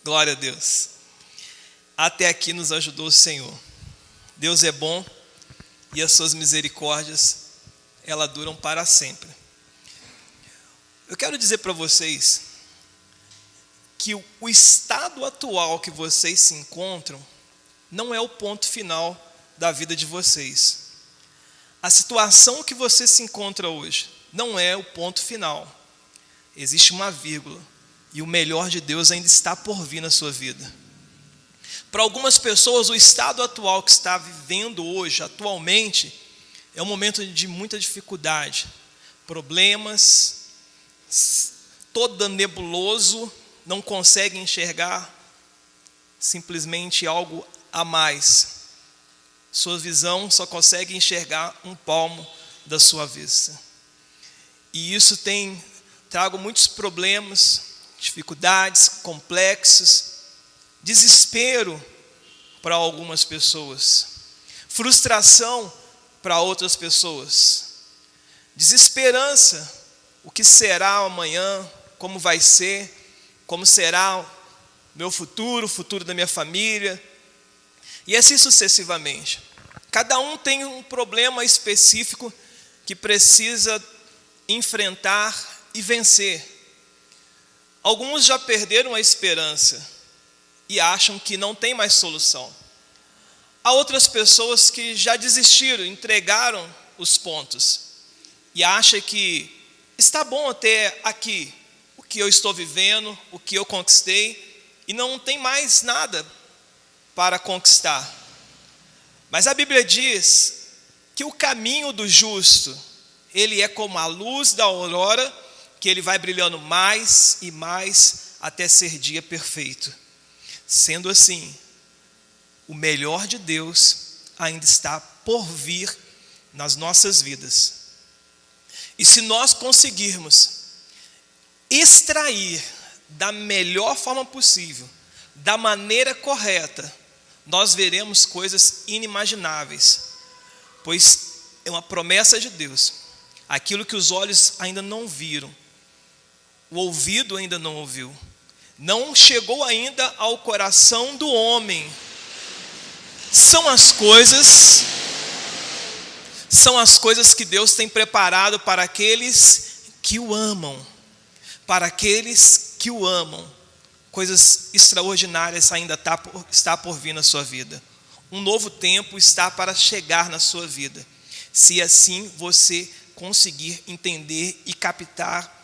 Glória a Deus. Até aqui nos ajudou o Senhor. Deus é bom e as suas misericórdias, elas duram para sempre. Eu quero dizer para vocês que o estado atual que vocês se encontram não é o ponto final da vida de vocês. A situação que você se encontra hoje não é o ponto final. Existe uma vírgula. E o melhor de Deus ainda está por vir na sua vida. Para algumas pessoas, o estado atual que está vivendo hoje, atualmente, é um momento de muita dificuldade. Problemas, todo nebuloso, não consegue enxergar simplesmente algo a mais. Sua visão só consegue enxergar um palmo da sua vista. E isso tem trago muitos problemas, dificuldades, complexos, desespero para algumas pessoas, frustração para outras pessoas, desesperança, o que será amanhã, como vai ser, como será o meu futuro, o futuro da minha família, e assim sucessivamente. Cada um tem um problema específico que precisa enfrentar e vencer. Alguns já perderam a esperança e acham que não tem mais solução. Há outras pessoas que já desistiram, entregaram os pontos e acham que está bom até aqui, o que eu estou vivendo, o que eu conquistei, e não tem mais nada para conquistar. Mas a Bíblia diz que o caminho do justo, ele é como a luz da aurora, que ele vai brilhando mais e mais até ser dia perfeito. Sendo assim, o melhor de Deus ainda está por vir nas nossas vidas. E se nós conseguirmos extrair da melhor forma possível, da maneira correta, nós veremos coisas inimagináveis, pois é uma promessa de Deus. Aquilo que os olhos ainda não viram, o ouvido ainda não ouviu, não chegou ainda ao coração do homem. São as coisas que Deus tem preparado para aqueles que o amam. Para aqueles que o amam. Coisas extraordinárias ainda está por vir na sua vida. Um novo tempo está para chegar na sua vida. Se assim você conseguir entender e captar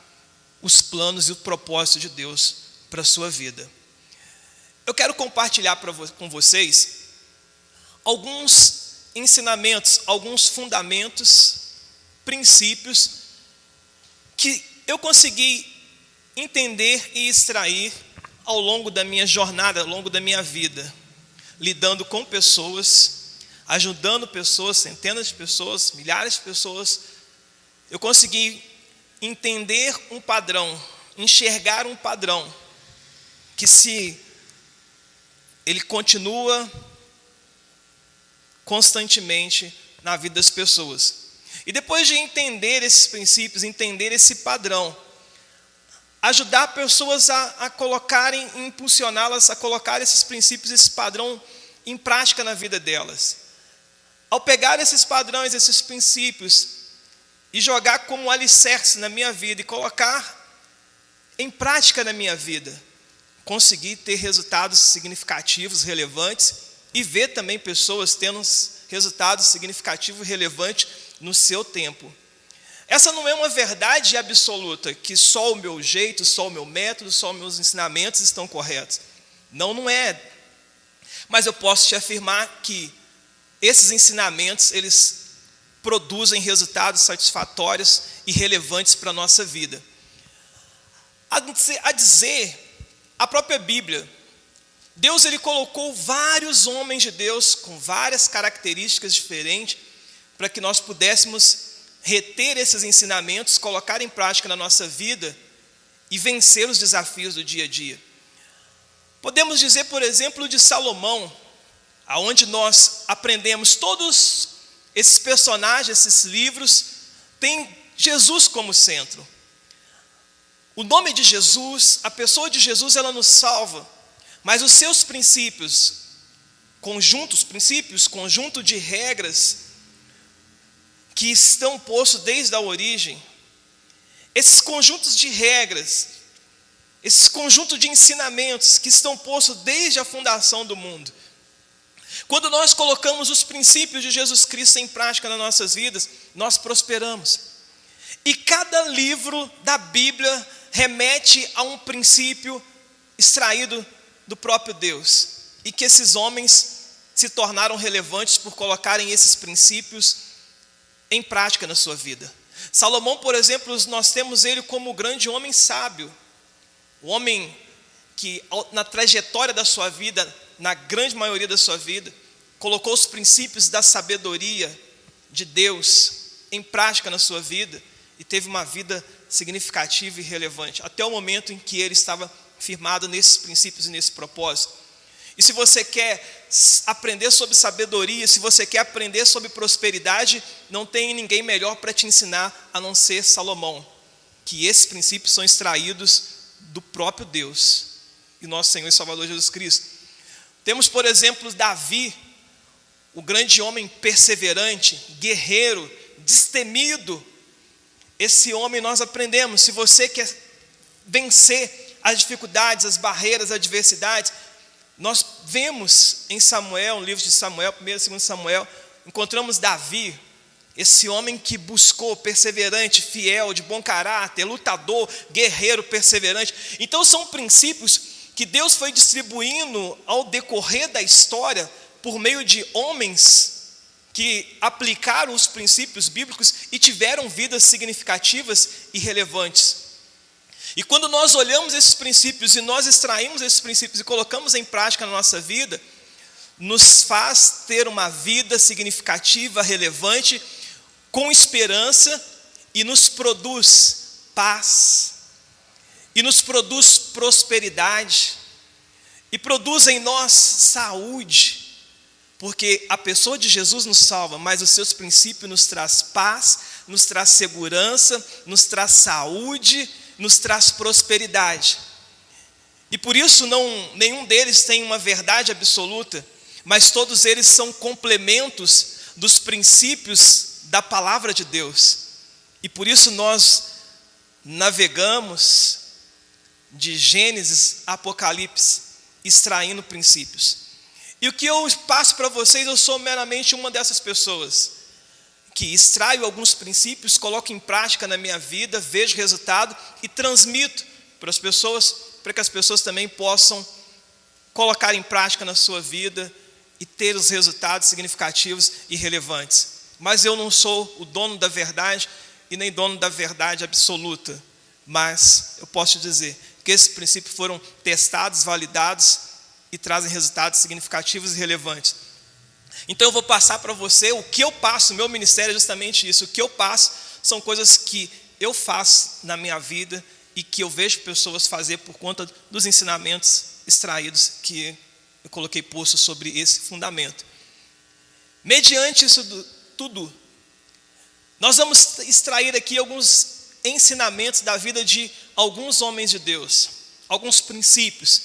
os planos e o propósito de Deus para a sua vida. Eu quero compartilhar com vocês alguns ensinamentos, alguns fundamentos, princípios que eu consegui entender e extrair ao longo da minha jornada, ao longo da minha vida, lidando com pessoas, ajudando pessoas, centenas de pessoas, milhares de pessoas. Eu consegui entender um padrão, enxergar um padrão, que se ele continua constantemente na vida das pessoas. E depois de entender esses princípios, entender esse padrão, ajudar pessoas a colocarem, impulsioná-las a colocar esses princípios, esse padrão em prática na vida delas. Ao pegar esses padrões, esses princípios, e jogar como alicerce na minha vida e colocar em prática na minha vida, conseguir ter resultados significativos, relevantes, e ver também pessoas tendo resultados significativos e relevantes no seu tempo. Essa não é uma verdade absoluta, que só o meu jeito, só o meu método, só os meus ensinamentos estão corretos. Não é. Mas eu posso te afirmar que esses ensinamentos, eles produzem resultados satisfatórios e relevantes para a nossa vida. A dizer, a própria Bíblia, Deus ele colocou vários homens de Deus com várias características diferentes para que nós pudéssemos reter esses ensinamentos, colocar em prática na nossa vida e vencer os desafios do dia a dia. Podemos dizer, por exemplo, de Salomão, aonde nós aprendemos todos esses personagens, esses livros, tem Jesus como centro. O nome de Jesus, a pessoa de Jesus, ela nos salva. Mas os seus princípios, conjunto de regras que estão postos desde a origem, esses conjuntos de regras, esse conjunto de ensinamentos que estão postos desde a fundação do mundo, quando nós colocamos os princípios de Jesus Cristo em prática nas nossas vidas, nós prosperamos. E cada livro da Bíblia remete a um princípio extraído do próprio Deus, e que esses homens se tornaram relevantes por colocarem esses princípios em prática na sua vida. Salomão, por exemplo, nós temos ele como o grande homem sábio, o homem que na trajetória da sua vida, na grande maioria da sua vida, colocou os princípios da sabedoria de Deus em prática na sua vida e teve uma vida significativa e relevante, até o momento em que ele estava firmado nesses princípios e nesse propósito. E se você quer aprender sobre sabedoria, se você quer aprender sobre prosperidade, não tem ninguém melhor para te ensinar a não ser Salomão, que esses princípios são extraídos do próprio Deus e nosso Senhor e Salvador Jesus Cristo. Temos, por exemplo, Davi, o grande homem perseverante, guerreiro, destemido. Esse homem nós aprendemos, se você quer vencer as dificuldades, as barreiras, as adversidades, nós vemos em Samuel, no livro de Samuel, 1 e 2 Samuel, encontramos Davi, esse homem que buscou, perseverante, fiel, de bom caráter, lutador, guerreiro, perseverante. Então são princípios que Deus foi distribuindo ao decorrer da história por meio de homens que aplicaram os princípios bíblicos e tiveram vidas significativas e relevantes. E quando nós olhamos esses princípios e nós extraímos esses princípios e colocamos em prática na nossa vida, nos faz ter uma vida significativa, relevante, com esperança, e nos produz paz, e nos produz prosperidade, e produz em nós saúde, porque a pessoa de Jesus nos salva, mas os seus princípios nos traz paz, nos traz segurança, nos traz saúde, nos traz prosperidade. E por isso nenhum deles tem uma verdade absoluta, mas todos eles são complementos dos princípios da palavra de Deus. E por isso nós navegamos de Gênesis a Apocalipse, extraindo princípios. E o que eu passo para vocês, eu sou meramente uma dessas pessoas que extraio alguns princípios, coloco em prática na minha vida, vejo resultado e transmito para as pessoas, para que as pessoas também possam colocar em prática na sua vida e ter os resultados significativos e relevantes. Mas eu não sou o dono da verdade e nem dono da verdade absoluta, mas eu posso te dizer que esses princípios foram testados, validados e trazem resultados significativos e relevantes. Então eu vou passar para você o que eu passo, o meu ministério é justamente isso. O que eu passo são coisas que eu faço na minha vida e que eu vejo pessoas fazer por conta dos ensinamentos extraídos que eu coloquei posto sobre esse fundamento. Mediante isso tudo, nós vamos extrair aqui alguns ensinamentos da vida de alguns homens de Deus, alguns princípios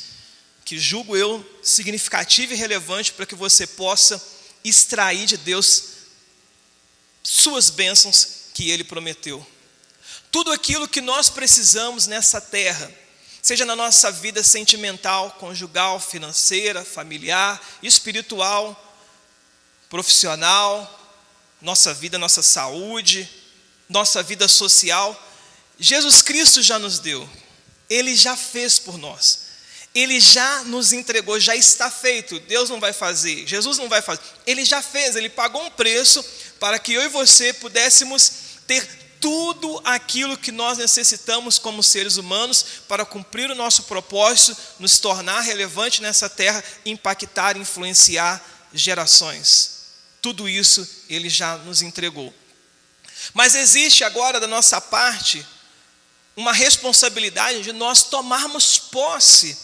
que julgo eu significativo e relevante para que você possa extrair de Deus suas bênçãos que Ele prometeu. Tudo aquilo que nós precisamos nessa terra, seja na nossa vida sentimental, conjugal, financeira, familiar, espiritual, profissional, nossa vida, nossa saúde, nossa vida social, Jesus Cristo já nos deu. Ele já fez por nós. Ele já nos entregou, já está feito. Deus não vai fazer, Jesus não vai fazer. Ele já fez, Ele pagou um preço para que eu e você pudéssemos ter tudo aquilo que nós necessitamos como seres humanos para cumprir o nosso propósito, nos tornar relevante nessa terra, impactar, influenciar gerações. Tudo isso Ele já nos entregou. Mas existe agora da nossa parte uma responsabilidade de nós tomarmos posse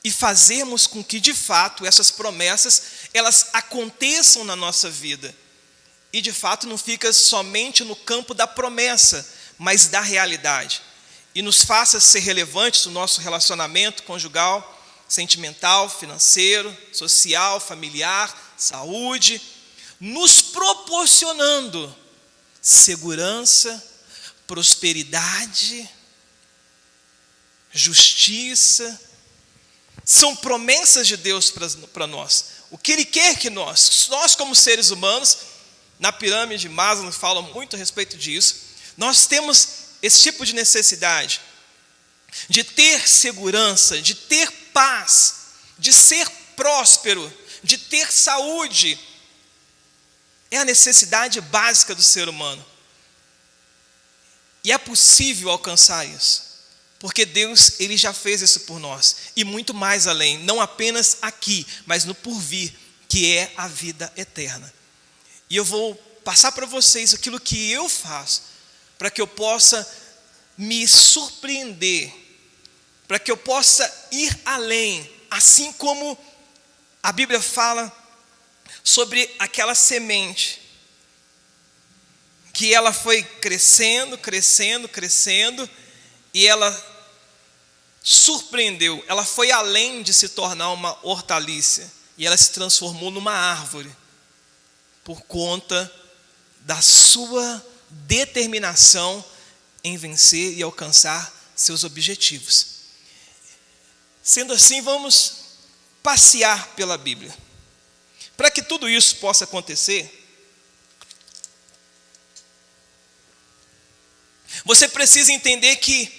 e fazermos com que, de fato, essas promessas, elas aconteçam na nossa vida. E, de fato, não fica somente no campo da promessa, mas da realidade. E nos faça ser relevantes no nosso relacionamento conjugal, sentimental, financeiro, social, familiar, saúde, nos proporcionando segurança, prosperidade, justiça. São promessas de Deus para nós. O que Ele quer que nós como seres humanos, na pirâmide de Maslow fala muito a respeito disso, nós temos esse tipo de necessidade de ter segurança, de ter paz, de ser próspero, de ter saúde. É a necessidade básica do ser humano. E é possível alcançar isso, porque Deus, Ele já fez isso por nós, e muito mais além, não apenas aqui, mas no porvir, que é a vida eterna. E eu vou passar para vocês aquilo que eu faço, para que eu possa me surpreender, para que eu possa ir além, assim como a Bíblia fala sobre aquela semente, que ela foi crescendo, e ela surpreendeu, ela foi além de se tornar uma hortaliça, e ela se transformou numa árvore, por conta da sua determinação em vencer e alcançar seus objetivos. Sendo assim, vamos passear pela Bíblia. Para que tudo isso possa acontecer, você precisa entender que,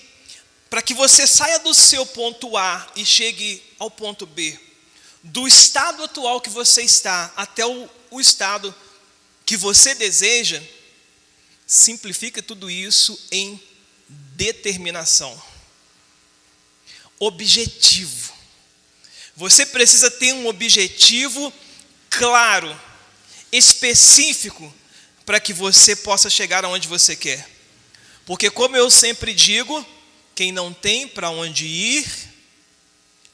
para que você saia do seu ponto A e chegue ao ponto B, do estado atual que você está até o estado que você deseja, simplifica tudo isso em determinação. Objetivo. Você precisa ter um objetivo claro, específico, para que você possa chegar aonde você quer. Porque, como eu sempre digo, quem não tem para onde ir,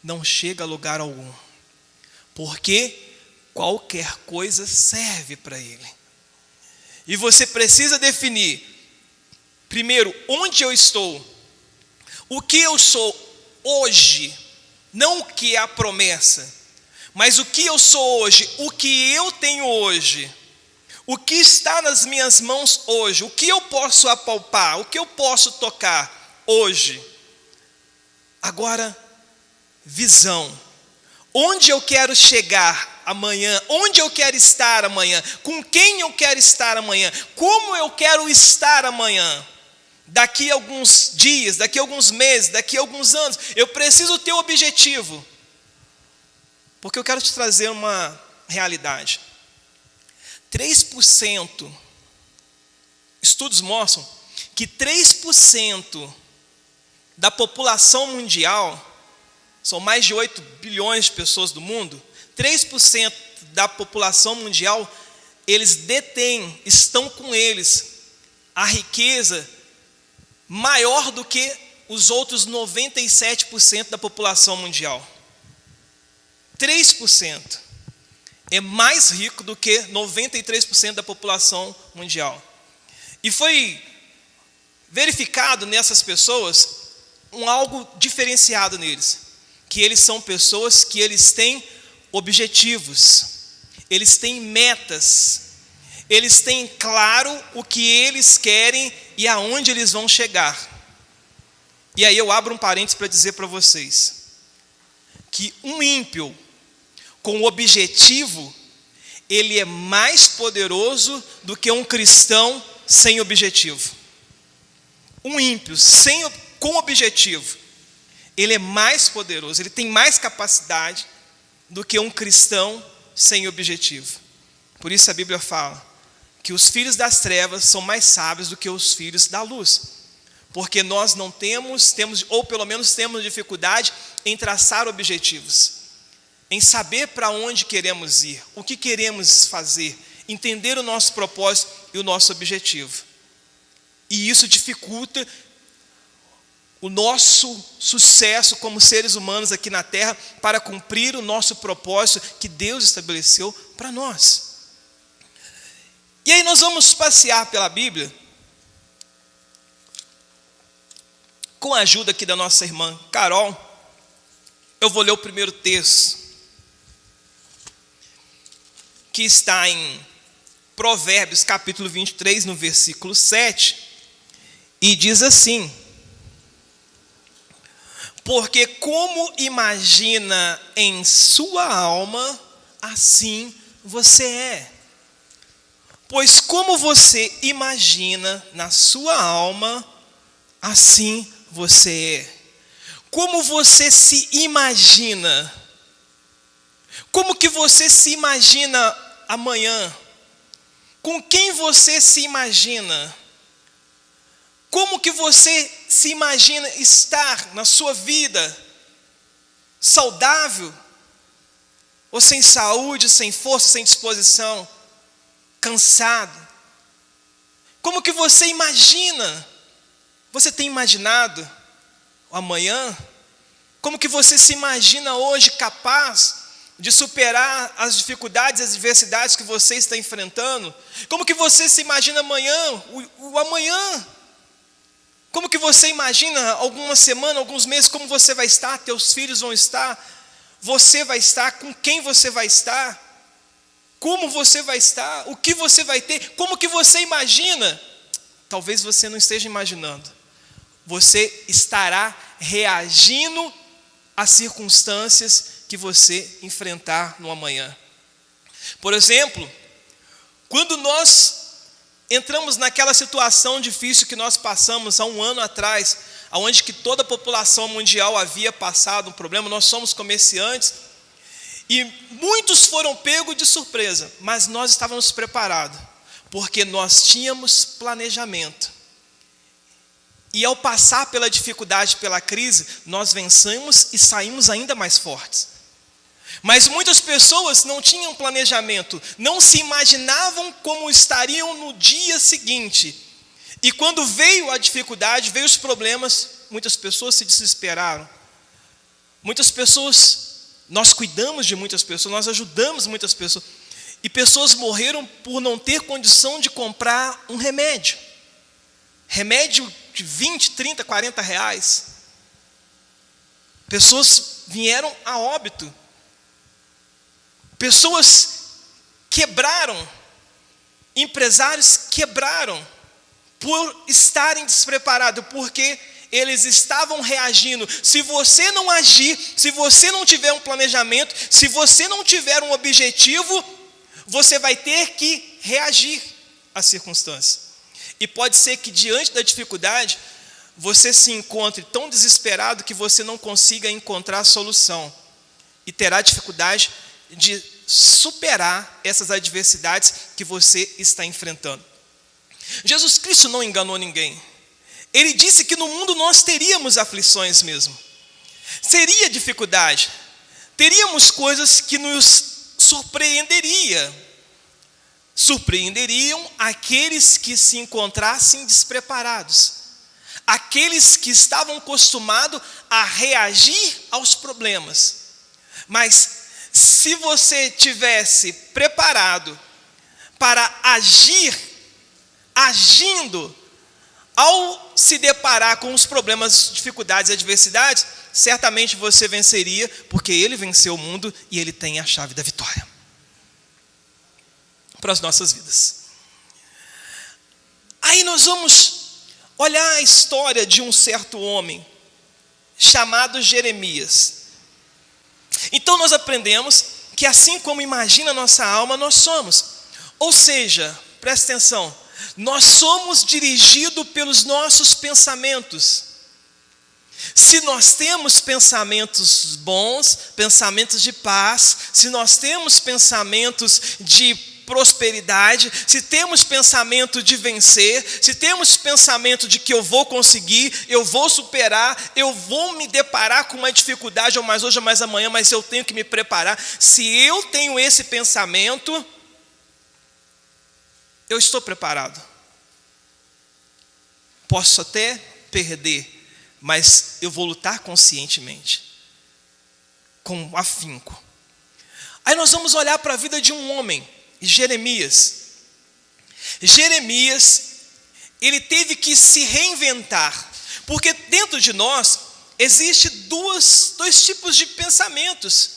não chega a lugar algum. Porque qualquer coisa serve para ele. E você precisa definir, primeiro, onde eu estou, o que eu sou hoje, não o que é a promessa, mas o que eu sou hoje, o que eu tenho hoje, o que está nas minhas mãos hoje, o que eu posso apalpar, o que eu posso tocar hoje. Agora, visão. Onde eu quero chegar amanhã? Onde eu quero estar amanhã? Com quem eu quero estar amanhã? Como eu quero estar amanhã? Daqui a alguns dias, daqui a alguns meses, daqui a alguns anos. Eu preciso ter um objetivo. Porque eu quero te trazer uma realidade. 3%, estudos mostram que 3% da população mundial, são mais de 8 bilhões de pessoas do mundo, 3% da população mundial, eles detêm, estão com eles, a riqueza maior do que os outros 97% da população mundial. 3%. É mais rico do que 93% da população mundial. E foi verificado nessas pessoas algo diferenciado neles, que eles são pessoas que eles têm objetivos, eles têm metas, eles têm claro o que eles querem e aonde eles vão chegar. E aí eu abro um parênteses para dizer para vocês, que um ímpio com objetivo, ele é mais poderoso do que um cristão sem objetivo. Um ímpio com objetivo, ele é mais poderoso, ele tem mais capacidade do que um cristão sem objetivo. Por isso a Bíblia fala que os filhos das trevas são mais sábios do que os filhos da luz. Porque nós não temos, ou pelo menos temos dificuldade em traçar objetivos, em saber para onde queremos ir, o que queremos fazer, entender o nosso propósito e o nosso objetivo. E isso dificulta o nosso sucesso como seres humanos aqui na Terra para cumprir o nosso propósito que Deus estabeleceu para nós. E aí nós vamos passear pela Bíblia com a ajuda aqui da nossa irmã Carol. eu vou ler o primeiro texto, que está em Provérbios, capítulo 23, no versículo 7, e diz assim: porque como imagina em sua alma, assim você é. Pois como você imagina na sua alma, assim você é. Como você se imagina? Como que você se imagina amanhã? Com quem você se imagina? Como que você se imagina estar na sua vida? Saudável? Ou sem saúde, sem força, sem disposição? Cansado? Como que você imagina? Você tem imaginado o amanhã? Como que você se imagina hoje capaz de superar as dificuldades, as adversidades que você está enfrentando? Como que você se imagina amanhã, o amanhã? Como que você imagina alguma semana, alguns meses, como você vai estar, teus filhos vão estar, você vai estar, com quem você vai estar, como você vai estar, o que você vai ter, como que você imagina? Talvez você não esteja imaginando, você estará reagindo às circunstâncias que você enfrentar no amanhã. Por exemplo, quando nós entramos naquela situação difícil que nós passamos há um ano atrás, onde que toda a população mundial havia passado um problema, nós somos comerciantes, e muitos foram pegos de surpresa, mas nós estávamos preparados, porque nós tínhamos planejamento. E ao passar pela dificuldade, pela crise, nós vencemos e saímos ainda mais fortes. Mas muitas pessoas não tinham planejamento, não se imaginavam como estariam no dia seguinte. E quando veio a dificuldade, veio os problemas, muitas pessoas se desesperaram. Muitas pessoas, nós cuidamos de muitas pessoas, nós ajudamos muitas pessoas. E pessoas morreram por não ter condição de comprar um remédio. Remédio de 20, 30, 40 reais. Pessoas vieram a óbito. Pessoas quebraram, empresários quebraram por estarem despreparados, porque eles estavam reagindo. Se você não agir, se você não tiver um planejamento, se você não tiver um objetivo, você vai ter que reagir às circunstâncias. E pode ser que diante da dificuldade, você se encontre tão desesperado que você não consiga encontrar a solução. E terá dificuldade de superar essas adversidades que você está enfrentando. Jesus Cristo não enganou ninguém. Ele disse que no mundo nós teríamos aflições mesmo. Seria dificuldade. Teríamos coisas que nos surpreenderiam aqueles que se encontrassem despreparados. Aqueles que estavam acostumados a reagir aos problemas. Mas se você tivesse preparado para agir, agindo, ao se deparar com os problemas, dificuldades e adversidades, certamente você venceria, porque Ele venceu o mundo e Ele tem a chave da vitória para as nossas vidas. Aí nós vamos olhar a história de um certo homem chamado Jeremias. Então nós aprendemos que assim como imagina a nossa alma, nós somos. Ou seja, presta atenção, nós somos dirigidos pelos nossos pensamentos. Se nós temos pensamentos bons, pensamentos de paz, se nós temos pensamentos de prosperidade, se temos pensamento de vencer, se temos pensamento de que eu vou conseguir, eu vou superar, eu vou me deparar com uma dificuldade, ou mais hoje ou mais amanhã, mas eu tenho que me preparar. Se eu tenho esse pensamento, eu estou preparado. Posso até perder, mas eu vou lutar conscientemente, com afinco. Aí nós vamos olhar para a vida de um homem, Jeremias. Jeremias, ele teve que se reinventar, porque dentro de nós existe dois tipos de pensamentos: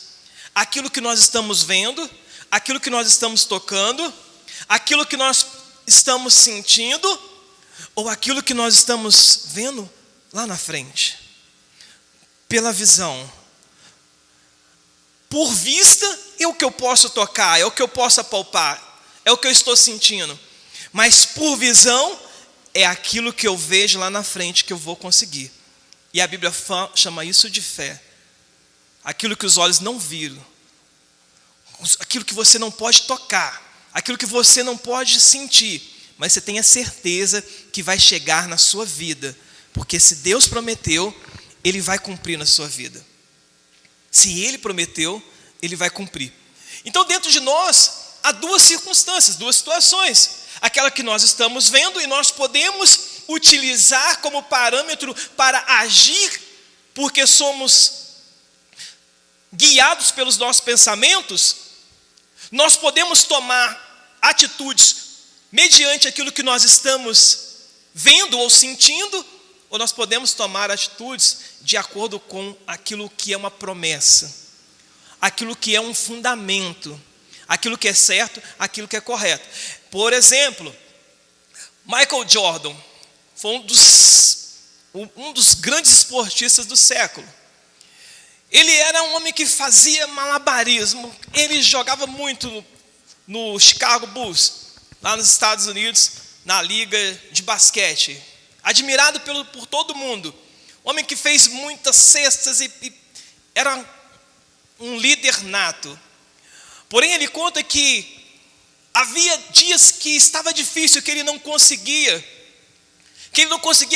aquilo que nós estamos vendo, aquilo que nós estamos tocando, aquilo que nós estamos sentindo, ou aquilo que nós estamos vendo lá na frente. Pela visão. Por vista é o que eu posso tocar, é o que eu posso apalpar, é o que eu estou sentindo. Mas por visão é aquilo que eu vejo lá na frente que eu vou conseguir. E a Bíblia chama isso de fé. Aquilo que os olhos não viram, aquilo que você não pode tocar, aquilo que você não pode sentir, mas você tem a certeza que vai chegar na sua vida, porque se Deus prometeu, Ele vai cumprir na sua vida. Se Ele prometeu, Ele vai cumprir. Então dentro de nós há duas circunstâncias, duas situações: aquela que nós estamos vendo e nós podemos utilizar como parâmetro para agir, porque somos guiados pelos nossos pensamentos. Nós podemos tomar atitudes mediante aquilo que nós estamos vendo ou sentindo, ou nós podemos tomar atitudes de acordo com aquilo que é uma promessa, aquilo que é um fundamento, aquilo que é certo, aquilo que é correto. Por exemplo, Michael Jordan foi um dos grandes esportistas do século. Ele era um homem que fazia malabarismo. Ele jogava muito no Chicago Bulls, lá nos Estados Unidos, na liga de basquete. Admirado por todo mundo. Homem que fez muitas cestas e era um líder nato. Porém, ele conta que havia dias que estava difícil, que ele não conseguia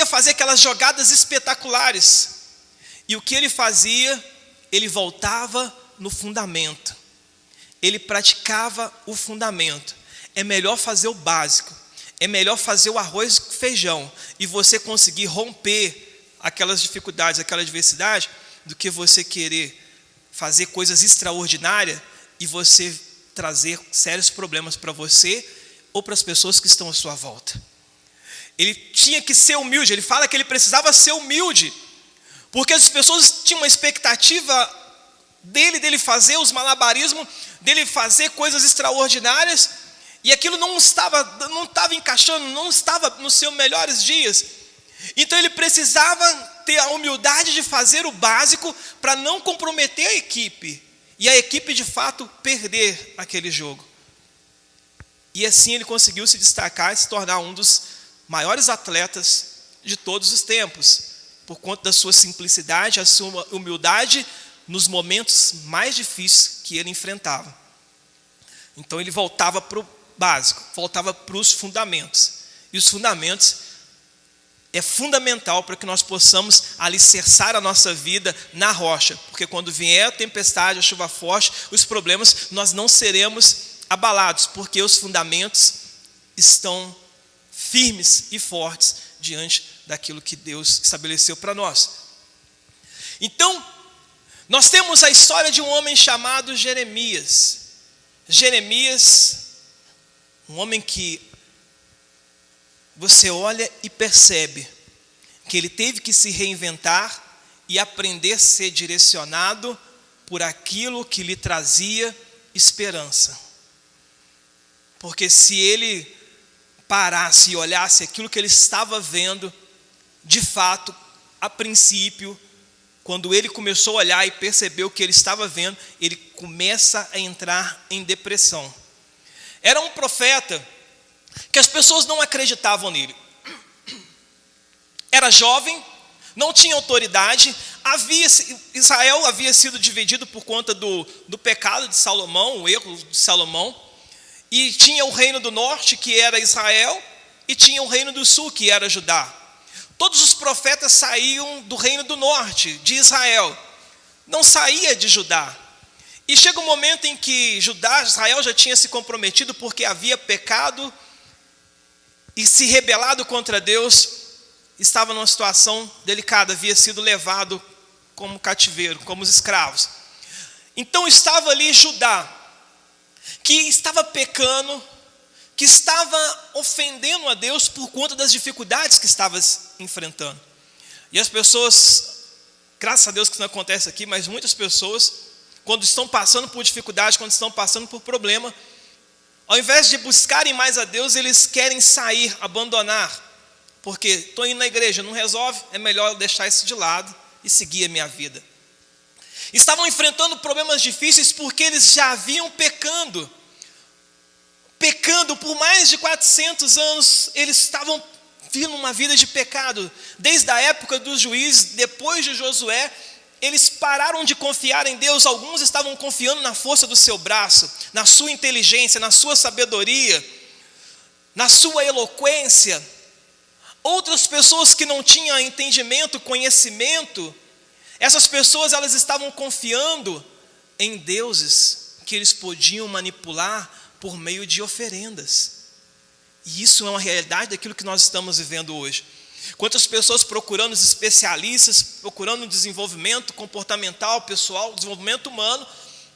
fazer aquelas jogadas espetaculares. E o que ele fazia? Ele voltava no fundamento. Ele praticava o fundamento. É melhor fazer o básico. É melhor fazer o arroz com feijão e você conseguir romper aquelas dificuldades, aquela adversidade, do que você querer fazer coisas extraordinárias e você trazer sérios problemas para você ou para as pessoas que estão à sua volta. Ele tinha que ser humilde. Ele fala que ele precisava ser humilde, porque as pessoas tinham uma expectativa dele fazer os malabarismos, dele fazer coisas extraordinárias, e aquilo não estava encaixando, não estava nos seus melhores dias. Então ele precisava ter a humildade de fazer o básico para não comprometer a equipe, e a equipe de fato perder aquele jogo. E assim ele conseguiu se destacar e se tornar um dos maiores atletas de todos os tempos, por conta da sua simplicidade, a sua humildade nos momentos mais difíceis que ele enfrentava. Então ele voltava para o básico, voltava para os fundamentos. E os fundamentos é fundamental para que nós possamos alicerçar a nossa vida na rocha, porque quando vier a tempestade, a chuva forte, os problemas, nós não seremos abalados, porque os fundamentos estão firmes e fortes diante daquilo que Deus estabeleceu para nós. Então, nós temos a história de um homem chamado Jeremias. Jeremias, um homem que você olha e percebe que ele teve que se reinventar e aprender a ser direcionado por aquilo que lhe trazia esperança. Porque se ele parasse e olhasse aquilo que ele estava vendo, de fato, a princípio, quando ele começou a olhar e percebeu o que ele estava vendo, ele começa a entrar em depressão. Era um profeta que as pessoas não acreditavam nele. Era jovem, não tinha autoridade. Israel havia sido dividido por conta do pecado de Salomão, o erro de Salomão. E tinha o reino do norte, que era Israel, e tinha o reino do sul, que era Judá. Todos os profetas saíam do reino do norte, de Israel. Não saía de Judá. E chega um momento em que Israel já tinha se comprometido porque havia pecado e se rebelado contra Deus. Estava numa situação delicada, havia sido levado como cativeiro, como os escravos. Então estava ali Judá, que estava pecando, que estava ofendendo a Deus por conta das dificuldades que estava enfrentando. E as pessoas Graças a Deus que isso não acontece aqui, mas muitas pessoas, quando estão passando por dificuldade, quando estão passando por problema, ao invés de buscarem mais a Deus, eles querem sair, abandonar. Porque estou indo na igreja, não resolve, é melhor eu deixar isso de lado e seguir a minha vida. Estavam enfrentando problemas difíceis porque eles já haviam pecando por mais de 400 anos, eles estavam vivendo uma vida de pecado. Desde a época dos juízes, depois de Josué, eles pararam de confiar em Deus. Alguns estavam confiando na força do seu braço, na sua inteligência, na sua sabedoria, na sua eloquência. Outras pessoas que não tinham entendimento, conhecimento, essas pessoas elas estavam confiando em deuses que eles podiam manipular por meio de oferendas. E isso é uma realidade daquilo que nós estamos vivendo hoje. Quantas pessoas procurando os especialistas, procurando desenvolvimento comportamental, pessoal, desenvolvimento humano,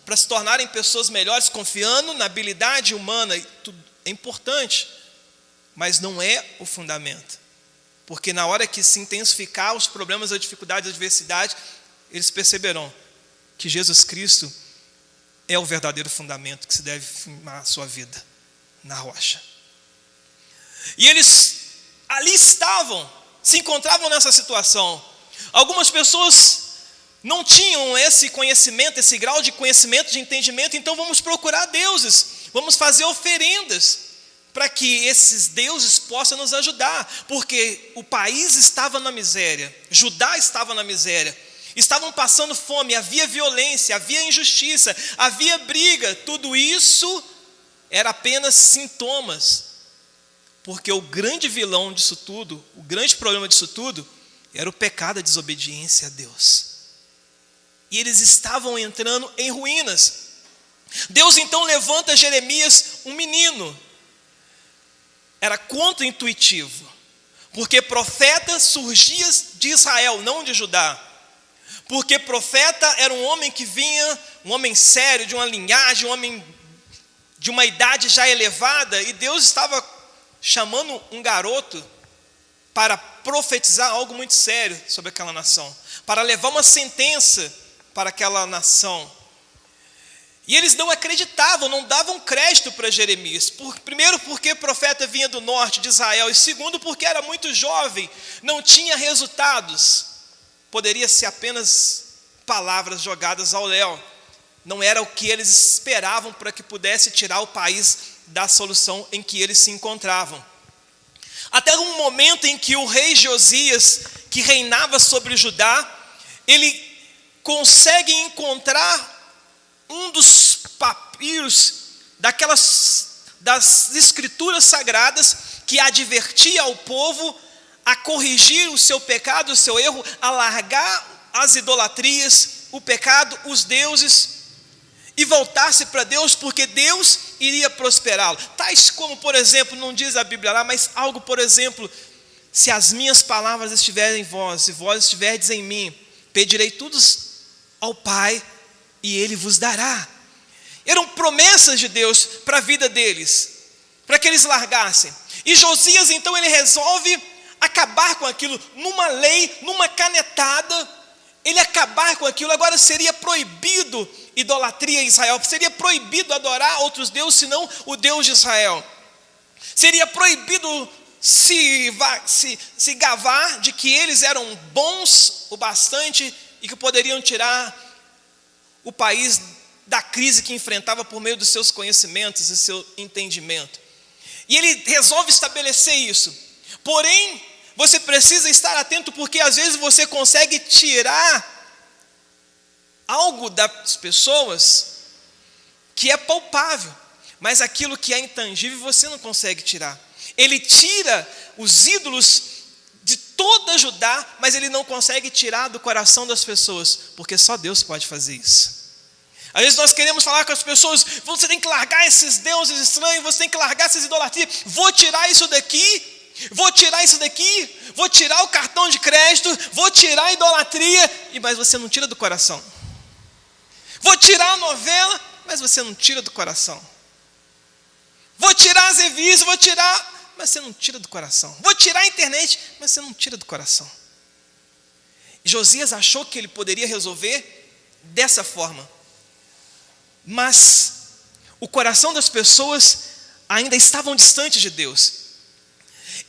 para se tornarem pessoas melhores, confiando na habilidade humana. Tudo é importante, mas não é o fundamento. Porque na hora que se intensificar os problemas, as dificuldades, a adversidade, eles perceberão que Jesus Cristo é o verdadeiro fundamento que se deve firmar a sua vida na rocha. E eles ali estavam, se encontravam nessa situação. Algumas pessoas não tinham esse conhecimento, esse grau de conhecimento, de entendimento, então vamos procurar deuses, vamos fazer oferendas para que esses deuses possam nos ajudar, porque o país estava na miséria, Judá estava na miséria, estavam passando fome, havia violência, havia injustiça, havia briga. Tudo isso era apenas sintomas, porque o grande vilão disso tudo, o grande problema disso tudo, era o pecado, a desobediência a Deus. E eles estavam entrando em ruínas. Deus então levanta Jeremias, um menino. Era contra-intuitivo, porque profeta surgia de Israel, não de Judá. Porque profeta era um homem que vinha, um homem sério, de uma linhagem, um homem de uma idade já elevada, e Deus estava chamando um garoto para profetizar algo muito sério sobre aquela nação, para levar uma sentença para aquela nação. E eles não acreditavam, não davam crédito para Jeremias. Primeiro porque o profeta vinha do norte de Israel, e segundo porque era muito jovem, não tinha resultados. Poderia ser apenas palavras jogadas ao léu. Não era o que eles esperavam para que pudesse tirar o país da solução em que eles se encontravam. Até um momento em que o rei Josias, que reinava sobre Judá, ele consegue encontrar um dos papiros das escrituras sagradas que advertia ao povo a corrigir o seu pecado, o seu erro, a largar as idolatrias, o pecado, os deuses, e voltar-se para Deus, porque Deus iria prosperá-lo. Tais como, por exemplo, não diz a Bíblia lá, mas algo, por exemplo, se as minhas palavras estiverem em vós, se vós estiverdes em mim, pedirei tudo ao Pai, e Ele vos dará. Eram promessas de Deus para a vida deles, para que eles largassem. E Josias, então, ele resolve acabar com aquilo, numa lei, numa canetada, ele acabar com aquilo. Agora seria proibido idolatria em Israel, seria proibido adorar outros deuses, senão o Deus de Israel. Seria proibido se gabar de que eles eram bons o bastante e que poderiam tirar o país da crise que enfrentava por meio dos seus conhecimentos e seu entendimento. E ele resolve estabelecer isso. Porém, você precisa estar atento, porque às vezes você consegue tirar algo das pessoas que é palpável, mas aquilo que é intangível você não consegue tirar. Ele tira os ídolos de toda Judá, mas ele não consegue tirar do coração das pessoas, porque só Deus pode fazer isso. Às vezes nós queremos falar com as pessoas: você tem que largar esses deuses estranhos, você tem que largar essas idolatrias, vou tirar isso daqui, vou tirar isso daqui, vou tirar o cartão de crédito, vou tirar a idolatria, mas você não tira do coração. Vou tirar a novela, mas você não tira do coração. Vou tirar as revistas, vou tirar, mas você não tira do coração. Vou tirar a internet, mas você não tira do coração. Josias achou que ele poderia resolver dessa forma. Mas o coração das pessoas ainda estavam distantes de Deus.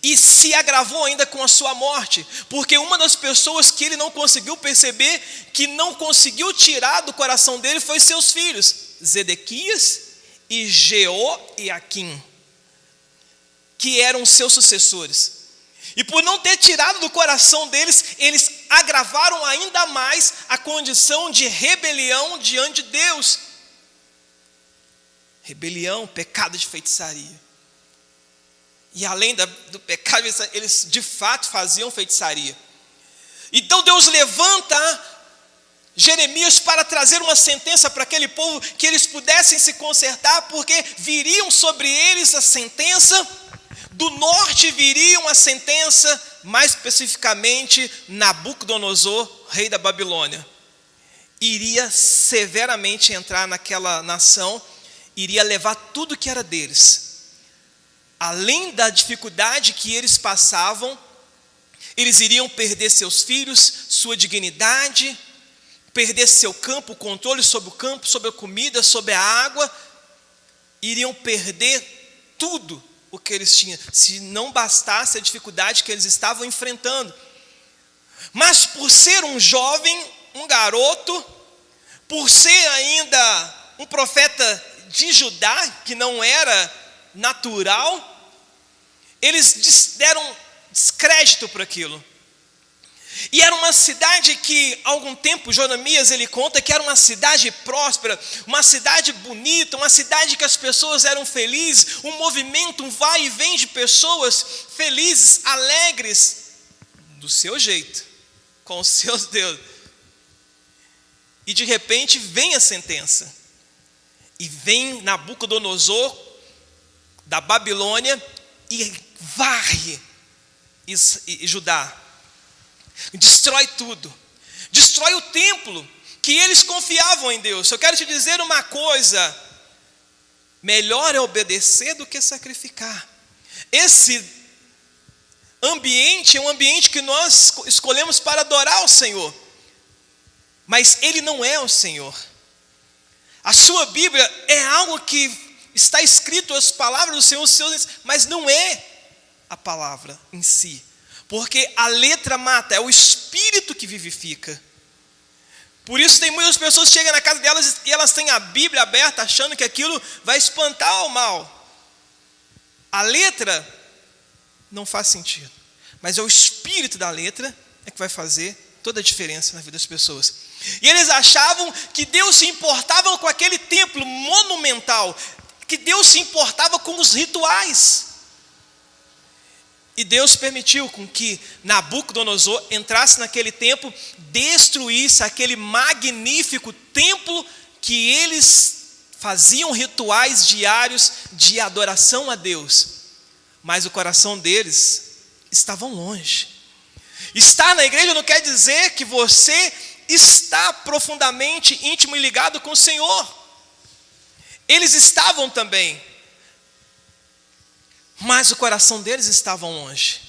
E se agravou ainda com a sua morte, porque uma das pessoas que ele não conseguiu perceber, que não conseguiu tirar do coração dele, foi seus filhos, Zedequias e Jeoaquim, que eram seus sucessores. E por não ter tirado do coração deles, eles agravaram ainda mais a condição de rebelião diante de Deus. Rebelião, pecado de feitiçaria. E além do pecado, eles de fato faziam feitiçaria. Então Deus levanta Jeremias para trazer uma sentença para aquele povo, que eles pudessem se consertar, porque viriam sobre eles a sentença. Do norte viriam a sentença, mais especificamente Nabucodonosor, rei da Babilônia. Iria severamente entrar naquela nação, iria levar tudo que era deles. Além da dificuldade que eles passavam, eles iriam perder seus filhos, sua dignidade, perder seu campo, o controle sobre o campo, sobre a comida, sobre a água. Iriam perder tudo o que eles tinham, se não bastasse a dificuldade que eles estavam enfrentando. Mas por ser um jovem, um garoto, por ser ainda um profeta de Judá, que não era natural, eles deram descrédito para aquilo. E era uma cidade que, há algum tempo, Jeremias ele conta que era uma cidade próspera, uma cidade bonita, uma cidade que as pessoas eram felizes, um movimento, um vai e vem de pessoas felizes, alegres, do seu jeito, com os seus deuses. E de repente vem a sentença, e vem Nabucodonosor, da Babilônia, e varre e Judá. Destrói tudo. Destrói o templo que eles confiavam em Deus. Eu quero te dizer uma coisa: melhor é obedecer do que sacrificar. Esse ambiente é um ambiente que nós escolhemos para adorar o Senhor, mas Ele não é o Senhor. A sua Bíblia é algo que está escrito, as palavras do Senhor, mas não é a palavra em si. Porque a letra mata, é o Espírito que vivifica. Por isso tem muitas pessoas que chegam na casa delas e elas têm a Bíblia aberta, achando que aquilo vai espantar o mal. A letra não faz sentido, mas é o Espírito da letra é que vai fazer toda a diferença na vida das pessoas. E eles achavam que Deus se importava com aquele templo monumental, que Deus se importava com os rituais. E Deus permitiu com que Nabucodonosor entrasse naquele templo, destruísse aquele magnífico templo que eles faziam rituais diários de adoração a Deus. Mas o coração deles estava longe. Estar na igreja não quer dizer que você está profundamente íntimo e ligado com o Senhor. Eles estavam também, mas o coração deles estava longe.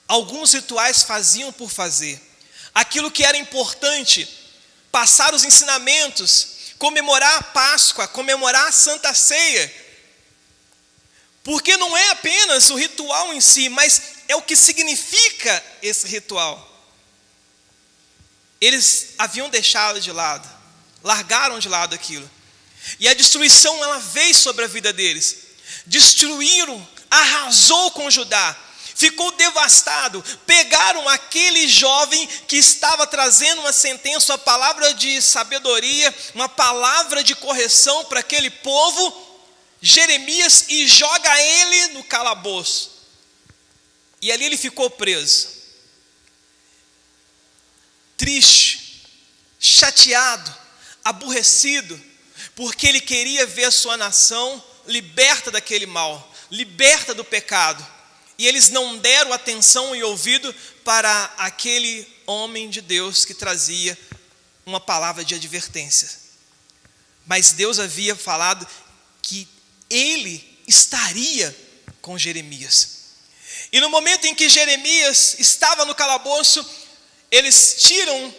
Alguns rituais faziam por fazer. Aquilo que era importante, passar os ensinamentos, comemorar a Páscoa, comemorar a Santa Ceia. Porque não é apenas o ritual em si, mas é o que significa esse ritual. Eles haviam deixado de lado, largaram de lado aquilo. E a destruição ela veio sobre a vida deles. Destruíram, arrasou com Judá, ficou devastado. Pegaram aquele jovem que estava trazendo uma sentença, uma palavra de sabedoria, uma palavra de correção para aquele povo, Jeremias, e joga ele no calabouço. E ali ele ficou preso, triste, chateado, aborrecido, porque ele queria ver a sua nação liberta daquele mal, liberta do pecado. E eles não deram atenção e ouvido para aquele homem de Deus que trazia uma palavra de advertência. Mas Deus havia falado que ele estaria com Jeremias. E no momento em que Jeremias estava no calabouço, eles tiram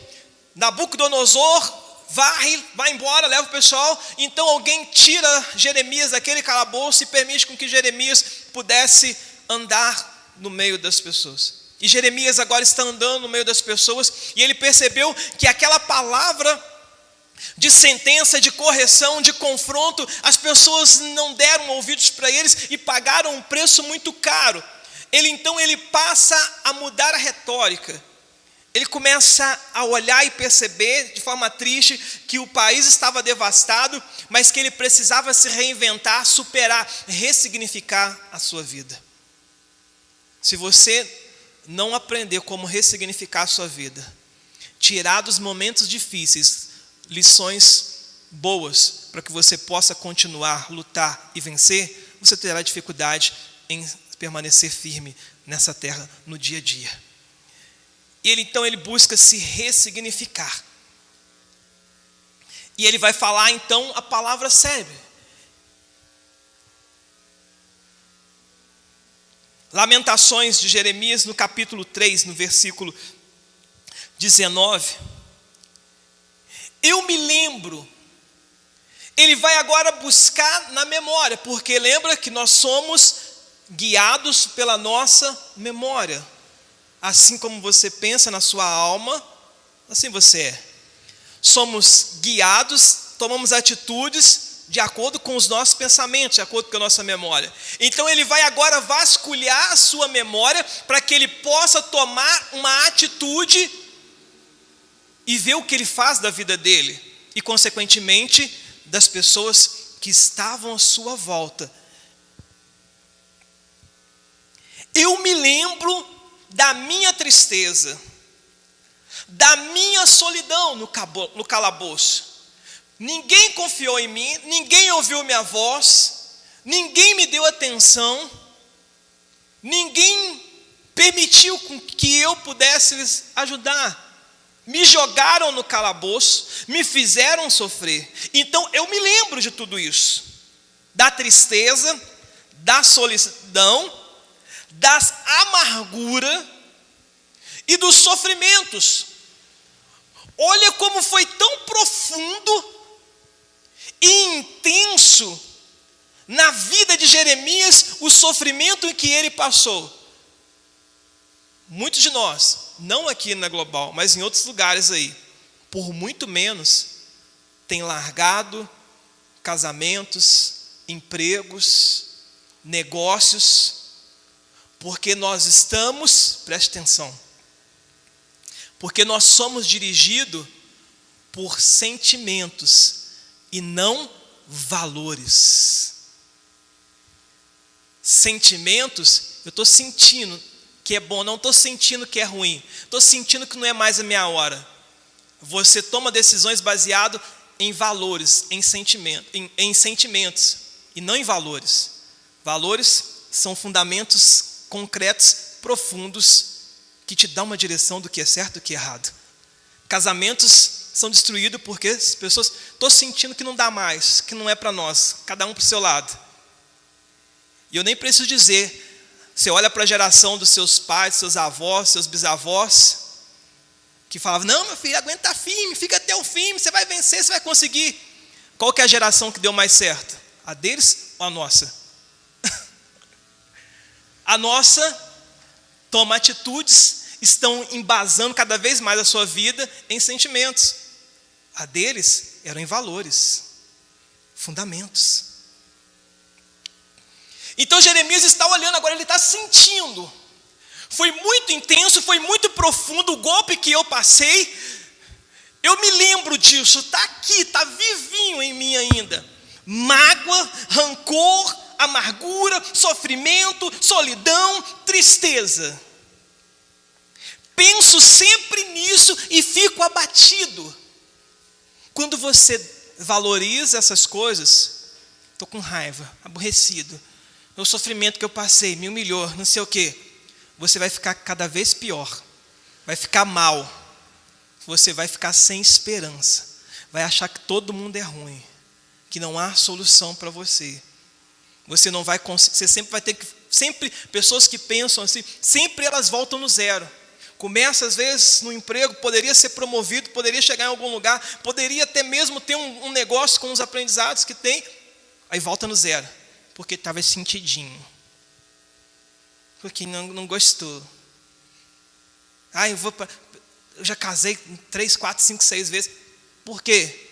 Nabucodonosor, vai embora, leva o pessoal. Então alguém tira Jeremias daquele calabouço e permite com que Jeremias pudesse andar no meio das pessoas. E Jeremias agora está andando no meio das pessoas, e ele percebeu que aquela palavra de sentença, de correção, de confronto, as pessoas não deram ouvidos para eles e pagaram um preço muito caro. Então ele passa a mudar a retórica. Ele começa a olhar e perceber de forma triste que o país estava devastado, mas que ele precisava se reinventar, superar, ressignificar a sua vida. Se você não aprender como ressignificar a sua vida, tirar dos momentos difíceis lições boas para que você possa continuar, lutar e vencer, você terá dificuldade em permanecer firme nessa terra no dia a dia. E então ele busca se ressignificar. E ele vai falar então a palavra célebre. Lamentações de Jeremias, no capítulo 3, no versículo 19. Eu me lembro. Ele vai agora buscar na memória, porque lembra que nós somos guiados pela nossa memória. Assim como você pensa na sua alma, assim você é. Somos guiados, tomamos atitudes de acordo com os nossos pensamentos, de acordo com a nossa memória. Então ele vai agora vasculhar a sua memória para que ele possa tomar uma atitude e ver o que ele faz da vida dele e, consequentemente, das pessoas que estavam à sua volta. Eu me lembro da minha tristeza, da minha solidão no calabouço. Ninguém confiou em mim, ninguém ouviu minha voz, ninguém me deu atenção, ninguém permitiu que eu pudesse lhes ajudar. Me jogaram no calabouço, me fizeram sofrer. Então eu me lembro de tudo isso, da tristeza, da solidão, das amarguras e dos sofrimentos. Olha como foi tão profundo e intenso na vida de Jeremias o sofrimento em que ele passou. Muitos de nós, não aqui na Global, mas em outros lugares aí, por muito menos, têm largado casamentos, empregos, negócios, porque nós estamos, preste atenção, porque nós somos dirigidos por sentimentos e não valores. Sentimentos, eu estou sentindo que é bom, não estou sentindo que é ruim, estou sentindo que não é mais a minha hora. Você toma decisões baseadas em valores, em sentimentos e não em valores. Valores são fundamentos concretos, profundos, que te dão uma direção do que é certo e do que é errado. Casamentos são destruídos porque as pessoas estão sentindo que não dá mais, que não é para nós, cada um para o seu lado. E eu nem preciso dizer, você olha para a geração dos seus pais, seus avós, seus bisavós, que falavam, não, meu filho, aguenta firme, fica até o fim, você vai vencer, você vai conseguir. Qual que é a geração que deu mais certo? A deles ou a nossa? A nossa toma atitudes, estão embasando cada vez mais a sua vida em sentimentos. A deles eram em valores, fundamentos. Então Jeremias está olhando agora, ele está sentindo. Foi muito intenso, foi muito profundo o golpe que eu passei. Eu me lembro disso, está aqui, está vivinho em mim ainda. Mágoa, rancor, amargura, sofrimento, solidão, tristeza. Penso sempre nisso e fico abatido. Quando você valoriza essas coisas, estou com raiva, aborrecido, o sofrimento que eu passei me humilhou, não sei o quê, você vai ficar cada vez pior, vai ficar mal, você vai ficar sem esperança, vai achar que todo mundo é ruim, que não há solução para você. Você não vai conseguir, você sempre vai ter que, pessoas que pensam assim, sempre elas voltam no zero. Começa às vezes no emprego, poderia ser promovido, poderia chegar em algum lugar, poderia até mesmo ter um negócio com os aprendizados que tem, aí volta no zero, porque estava sentidinho, porque não gostou. Eu já casei 3, 4, 5, 6 vezes, por quê?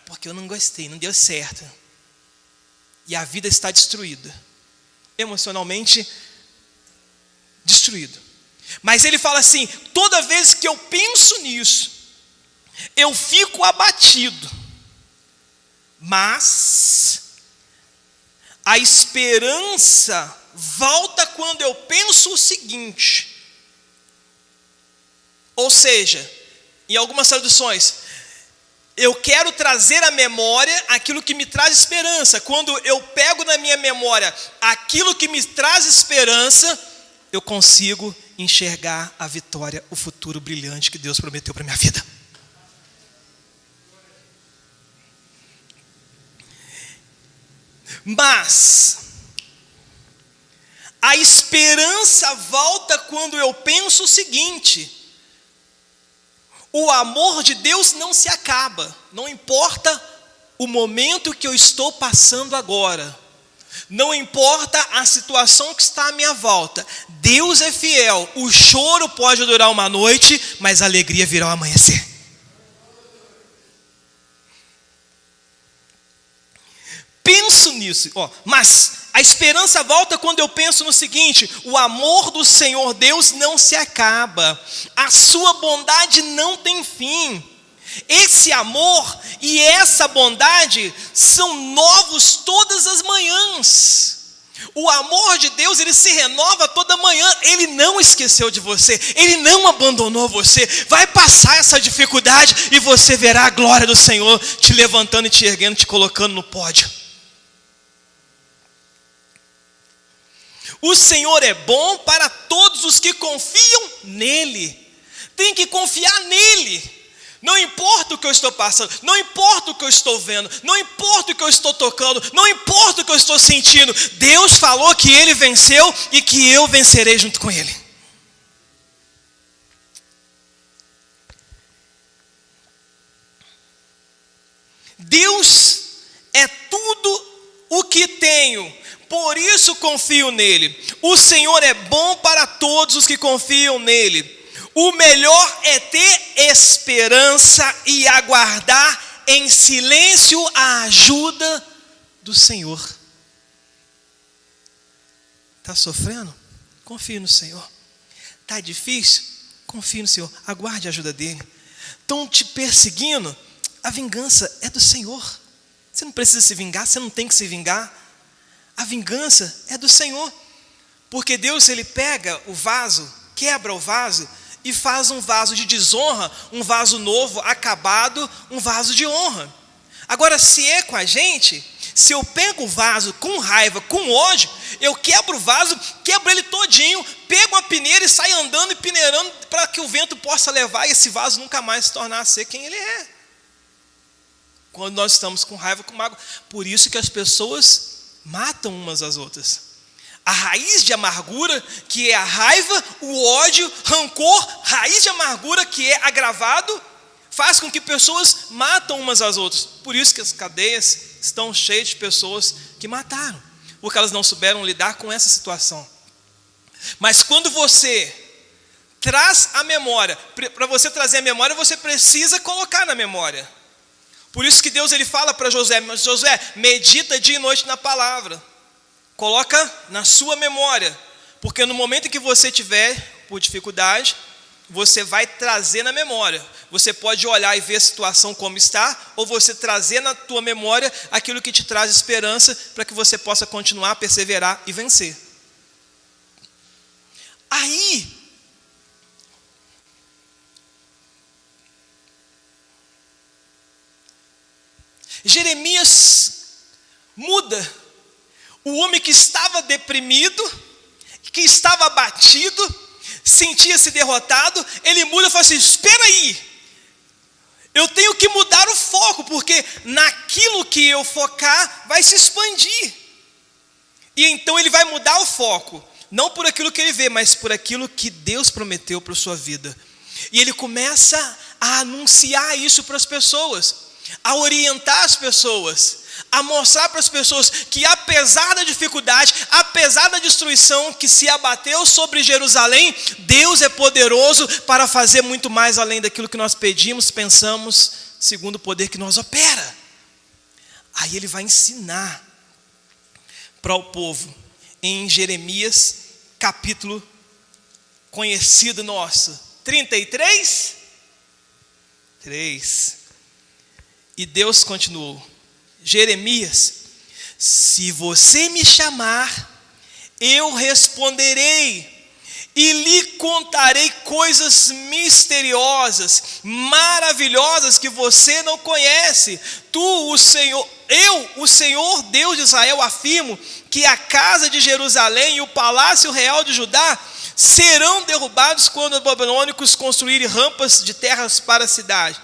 Porque eu não gostei, não deu certo, e a vida está destruída, emocionalmente destruído. Mas ele fala assim: toda vez que eu penso nisso, eu fico abatido, mas a esperança volta quando eu penso o seguinte. Ou seja, em algumas traduções, eu quero trazer à memória aquilo que me traz esperança. Quando eu pego na minha memória aquilo que me traz esperança, eu consigo enxergar a vitória, o futuro brilhante que Deus prometeu para a minha vida. Mas a esperança volta quando eu penso o seguinte: o amor de Deus não se acaba, não importa o momento que eu estou passando agora, não importa a situação que está à minha volta, Deus é fiel. O choro pode durar uma noite, mas a alegria virá ao amanhecer. Penso nisso, mas a esperança volta quando eu penso no seguinte: o amor do Senhor Deus não se acaba, a sua bondade não tem fim. Esse amor e essa bondade são novos todas as manhãs. O amor de Deus, ele se renova toda manhã. Ele não esqueceu de você, ele não abandonou você. Vai passar essa dificuldade e você verá a glória do Senhor te levantando e te erguendo, te colocando no pódio. O Senhor é bom para todos os que confiam nele. Tem que confiar nele. Não importa o que eu estou passando, não importa o que eu estou vendo, não importa o que eu estou tocando, não importa o que eu estou sentindo. Deus falou que ele venceu e que eu vencerei junto com ele. Deus é tudo o que tenho, por isso confio nele. O Senhor é bom para todos os que confiam nele. O melhor é ter esperança e aguardar em silêncio a ajuda do Senhor. Está sofrendo? Confie no Senhor. Está difícil? Confie no Senhor. Aguarde a ajuda dele. Estão te perseguindo? A vingança é do Senhor. Você não precisa se vingar, você não tem que se vingar. A vingança é do Senhor. Porque Deus, ele pega o vaso, quebra o vaso e faz um vaso de desonra, um vaso novo, acabado, um vaso de honra. Agora, se é com a gente, se eu pego o vaso com raiva, com ódio, eu quebro o vaso, quebro ele todinho, pego uma peneira e saio andando e peneirando para que o vento possa levar e esse vaso nunca mais se tornar a ser quem ele é. Quando nós estamos com raiva, com mágoa. Por isso que as pessoas matam umas às outras. A raiz de amargura, que é a raiva, o ódio, rancor, raiz de amargura, que é agravado, faz com que pessoas matam umas às outras. Por isso que as cadeias estão cheias de pessoas que mataram, porque elas não souberam lidar com essa situação. Mas quando você traz a memória, para você trazer a memória, você precisa colocar na memória. Por isso que Deus, ele fala para Josué: Josué, medita dia e noite na palavra. Coloca na sua memória, porque no momento em que você tiver por dificuldade, você vai trazer na memória. Você pode olhar e ver a situação como está, ou você trazer na tua memória aquilo que te traz esperança, para que você possa continuar, perseverar e vencer. Aí, Jeremias muda. O homem que estava deprimido, que estava abatido, sentia-se derrotado, ele muda e fala assim: espera aí, eu tenho que mudar o foco, porque naquilo que eu focar vai se expandir. E então ele vai mudar o foco. não por aquilo que ele vê, mas por aquilo que Deus prometeu para a sua vida. E ele começa a anunciar isso para as pessoas, a orientar as pessoas, a mostrar para as pessoas que apesar da dificuldade, apesar da destruição que se abateu sobre Jerusalém, Deus é poderoso para fazer muito mais além daquilo que nós pedimos, pensamos, segundo o poder que nós opera. Aí ele vai ensinar para o povo em Jeremias, capítulo conhecido nosso, 33, 3. E Deus continuou: Jeremias, se você me chamar, eu responderei e lhe contarei coisas misteriosas, maravilhosas que você não conhece. Tu, o Senhor, eu, o Senhor Deus de Israel, afirmo que a casa de Jerusalém e o palácio real de Judá serão derrubados quando os babilônicos construírem rampas de terras para a cidade.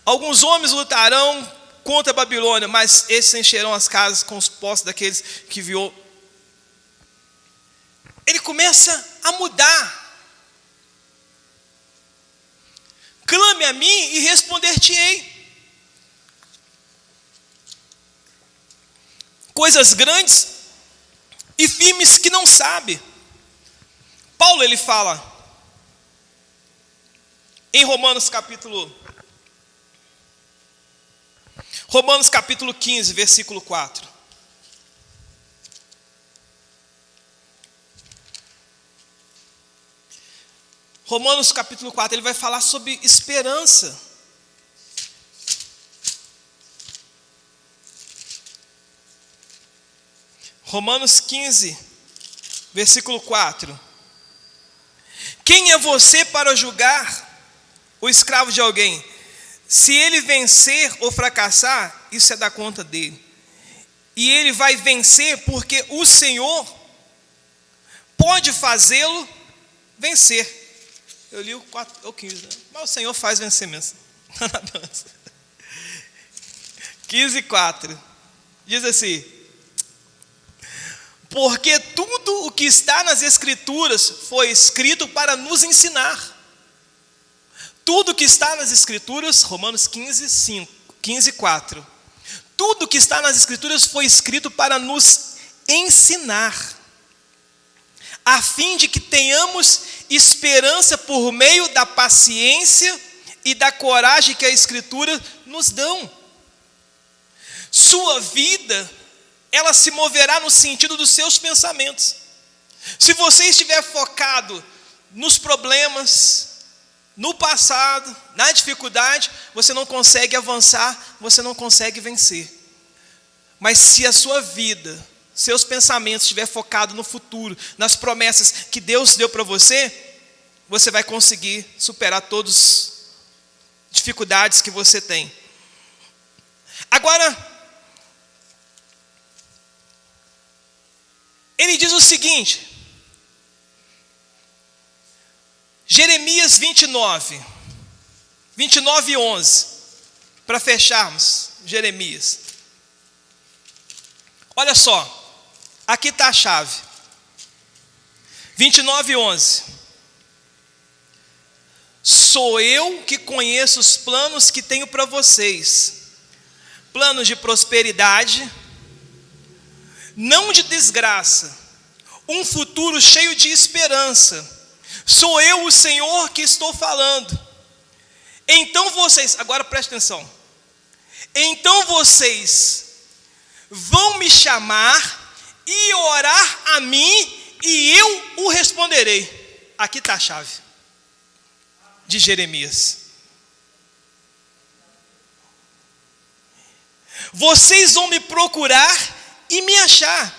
Alguns homens lutarão contra a Babilônia, mas esses encherão as casas com os postos daqueles que viu. Ele começa a mudar. Clame a mim e responder-te-ei. Coisas grandes e firmes que não sabe. Paulo, ele fala em Romanos capítulo 15, versículo 4. Romanos capítulo 4, ele vai falar sobre esperança. Romanos 15, versículo 4. Quem é você para julgar o escravo de alguém? Se ele vencer ou fracassar, isso é da conta dele. E ele vai vencer porque o Senhor pode fazê-lo vencer. Eu li o 4 ou 15, né? Mas o Senhor faz vencer mesmo. 15:4. Diz assim: porque tudo o que está nas Escrituras foi escrito para nos ensinar. Tudo que está nas Escrituras, Romanos 15:4. Tudo que está nas Escrituras foi escrito para nos ensinar, a fim de que tenhamos esperança por meio da paciência e da coragem que a Escritura nos dão. Sua vida, ela se moverá no sentido dos seus pensamentos. Se você estiver focado nos problemas, no passado, na dificuldade, você não consegue avançar, você não consegue vencer. Mas se a sua vida, seus pensamentos estiver focado no futuro, nas promessas que Deus deu para você, você vai conseguir superar todas as dificuldades que você tem. Agora, ele diz o seguinte, Jeremias 29:11, para fecharmos Jeremias. Olha só, aqui está a chave. 29:11. Sou eu que conheço os planos que tenho para vocês, planos de prosperidade, não de desgraça, um futuro cheio de esperança. Sou eu, o Senhor, que estou falando. Então vocês, agora preste atenção. Então vocês vão me chamar e orar a mim e eu o responderei. Aqui está a chave de Jeremias. Vocês vão me procurar e me achar,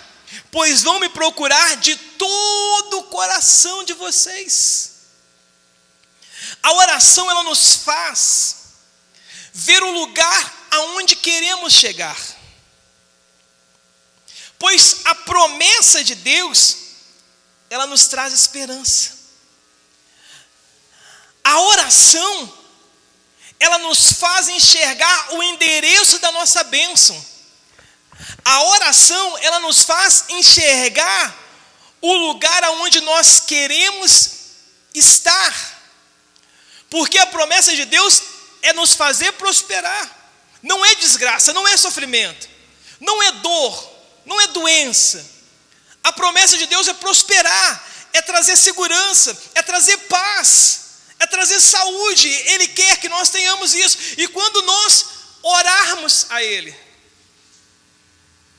pois vão me procurar de todo o coração de vocês. A oração, ela nos faz ver o lugar aonde queremos chegar. Pois a promessa de Deus, ela nos traz esperança. A oração, ela nos faz enxergar o endereço da nossa bênção. A oração, ela nos faz enxergar o lugar aonde nós queremos estar. Porque a promessa de Deus é nos fazer prosperar. Não é desgraça, não é sofrimento, não é dor, não é doença. A promessa de Deus é prosperar, é trazer segurança, é trazer paz, é trazer saúde. Ele quer que nós tenhamos isso. E quando nós orarmos a Ele,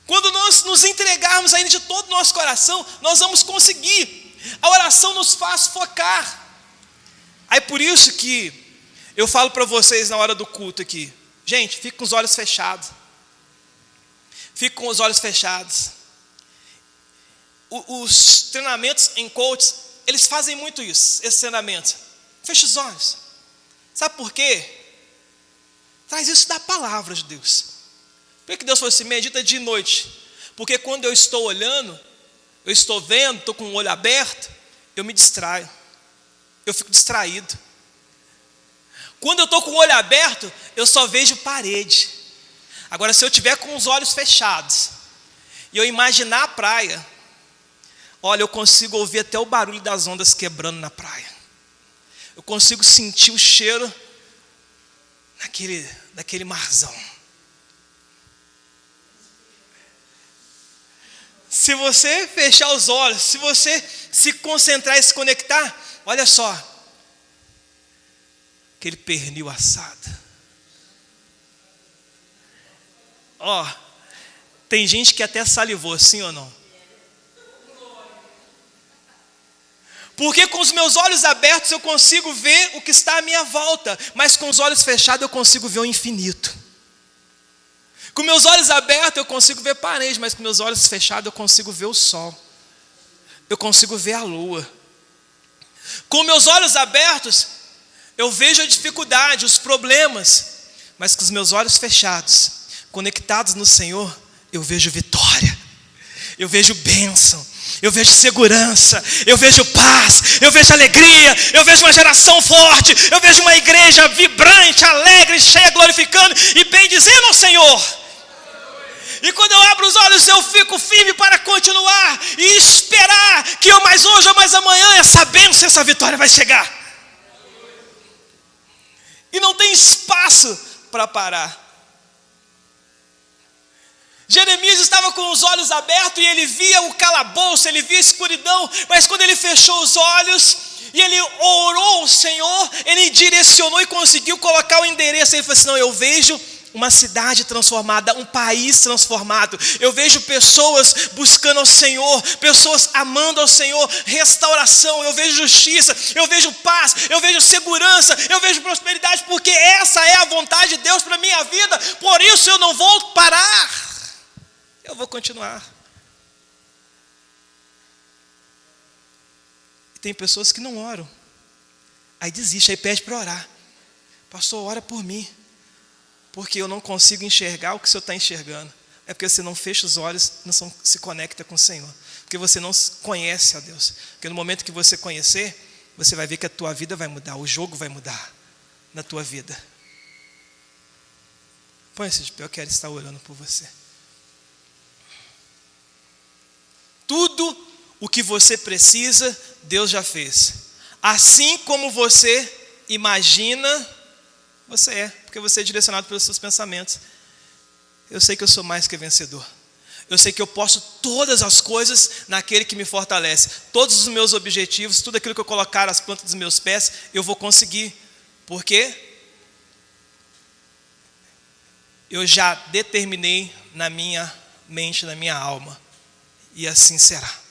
quando nós nos entregarmos a Ele de todo o nosso coração, nós vamos conseguir. A oração nos faz focar. Aí por isso que eu falo para vocês na hora do culto aqui, gente, fique com os olhos fechados. Fique com os olhos fechados. Os treinamentos em coaches, eles fazem muito isso, esses treinamentos. Feche os olhos. Sabe por quê? Traz isso da palavra de Deus. Por que Deus falou assim, medita de noite? Porque quando eu estou olhando, eu estou vendo, estou com o olho aberto, eu me distraio. Eu fico distraído. Quando eu estou com o olho aberto, eu só vejo parede. Agora, se eu tiver com os olhos fechados e eu imaginar a praia, olha, eu consigo ouvir até o barulho das ondas quebrando na praia. Eu consigo sentir o cheiro daquele marzão. Se você fechar os olhos, se você se concentrar e se conectar, olha só, aquele pernil assado. Ó, tem gente que até salivou, sim ou não? Porque com os meus olhos abertos eu consigo ver o que está à minha volta, mas com os olhos fechados eu consigo ver o infinito. Com meus olhos abertos eu consigo ver parede, mas com meus olhos fechados eu consigo ver o sol. Eu consigo ver a lua. Com meus olhos abertos eu vejo a dificuldade, os problemas, mas com os meus olhos fechados, conectados no Senhor, eu vejo vitória, eu vejo bênção, eu vejo segurança, eu vejo paz, eu vejo alegria, eu vejo uma geração forte, eu vejo uma igreja vibrante, alegre, cheia, glorificando e bendizendo ao Senhor. E quando eu abro os olhos, eu fico firme para continuar e esperar que eu mais hoje ou mais amanhã essa bênção, essa vitória vai chegar. E não tem espaço para parar. Jeremias estava com os olhos abertos e ele via o calabouço, ele via a escuridão, mas quando ele fechou os olhos e ele orou ao Senhor, ele direcionou e conseguiu colocar o endereço. Ele falou assim, não, eu vejo uma cidade transformada, um país transformado, eu vejo pessoas buscando ao Senhor, pessoas amando ao Senhor, restauração, eu vejo justiça, eu vejo paz, eu vejo segurança, eu vejo prosperidade, porque essa é a vontade de Deus para a minha vida. Por isso eu não vou parar, eu vou continuar. E tem pessoas que não oram, aí desiste, aí pede para orar. Pastor, ora por mim, porque eu não consigo enxergar o que o Senhor está enxergando. É porque você não fecha os olhos, não se conecta com o Senhor, porque você não conhece a Deus. Porque no momento que você conhecer, você vai ver que a tua vida vai mudar, o jogo vai mudar na tua vida. Põe-se de pé, eu quero estar orando por você. Tudo o que você precisa, Deus já fez. Assim como você imagina, você é, porque você é direcionado pelos seus pensamentos. Eu sei que eu sou mais que vencedor. Eu sei que eu posso todas as coisas naquele que me fortalece. Todos os meus objetivos, tudo aquilo que eu colocar às plantas dos meus pés, eu vou conseguir. Porque eu já determinei na minha mente, na minha alma. E assim será.